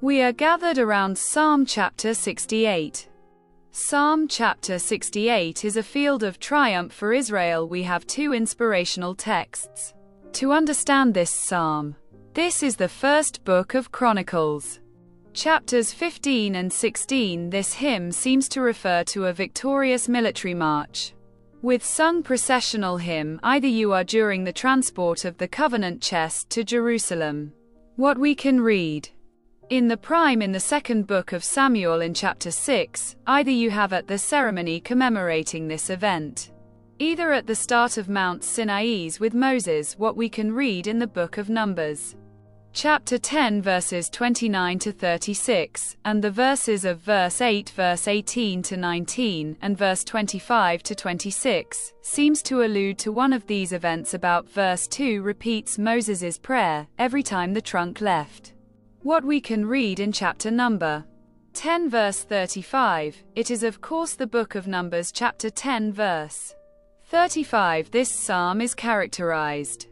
We are gathered around Psalm chapter 68. Psalm chapter 68 is a field of triumph for Israel. We have two inspirational texts to understand this psalm. This is the first book of Chronicles. Chapters 15 and 16. This hymn seems to refer to a victorious military march. With sung processional hymn, either you are during the transport of the covenant chest to Jerusalem. What we can read in the second book of Samuel in chapter 6, either you have at the ceremony commemorating this event, either at the start of Mount Sinai with Moses. What we can read in the book of Numbers, chapter 10 verses 29 to 36, and the verses of verse 8, verse 18 to 19, and verse 25 to 26, seems to allude to one of these events. About verse 2 repeats Moses's prayer every time the trunk left. What we can read in chapter number 10 verse 35, it is of course the book of Numbers chapter 10 verse 35. This psalm is characterized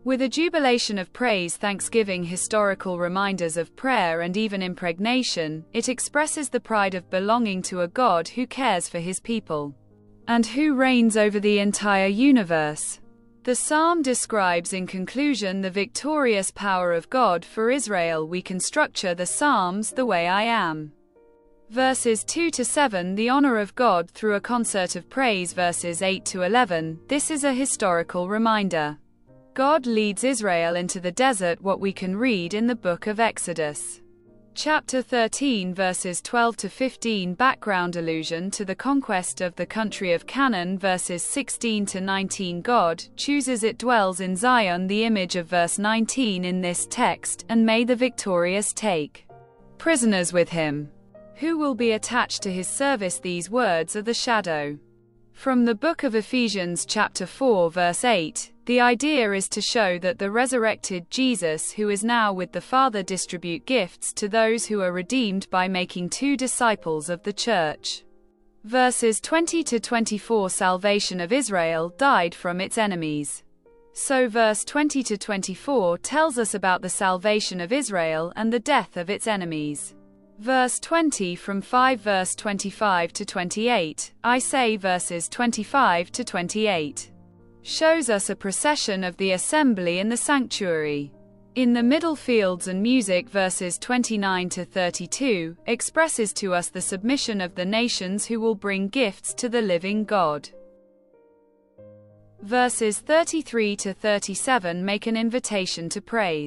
with a jubilation of praise, thanksgiving, historical reminders of prayer, and even impregnation. It expresses the pride of belonging to a God who cares for his people and who reigns over the entire universe. The psalm describes in conclusion the victorious power of God for Israel. We can structure the psalms the way I am. Verses 2 to 7, the honor of God through a concert of praise. Verses 8 to 11, this is a historical reminder. God leads Israel into the desert. What we can read in the book of Exodus, chapter 13 verses 12 to 15, background allusion to the conquest of the country of Canaan. Verses 16 to 19, God chooses it, dwells in Zion. The image of verse 19 in this text, and may the victorious take prisoners with him, who will be attached to his service. These words are the shadow from the book of Ephesians chapter 4 verse 8. The idea is to show that the resurrected Jesus, who is now with the Father, distribute gifts to those who are redeemed by making two disciples of the church. Verses 20 to 24, salvation of Israel died from its enemies. So verse 20 to 24 tells us about the salvation of Israel and the death of its enemies. Verse 20 from 5 verse 25 to 28, I say verses 25 to 28. Shows us a procession of the assembly in the sanctuary. In the middle, fields and music. Verses 29 to 32 expresses to us the submission of the nations who will bring gifts to the living God. Verses 33 to 37 make an invitation to praise.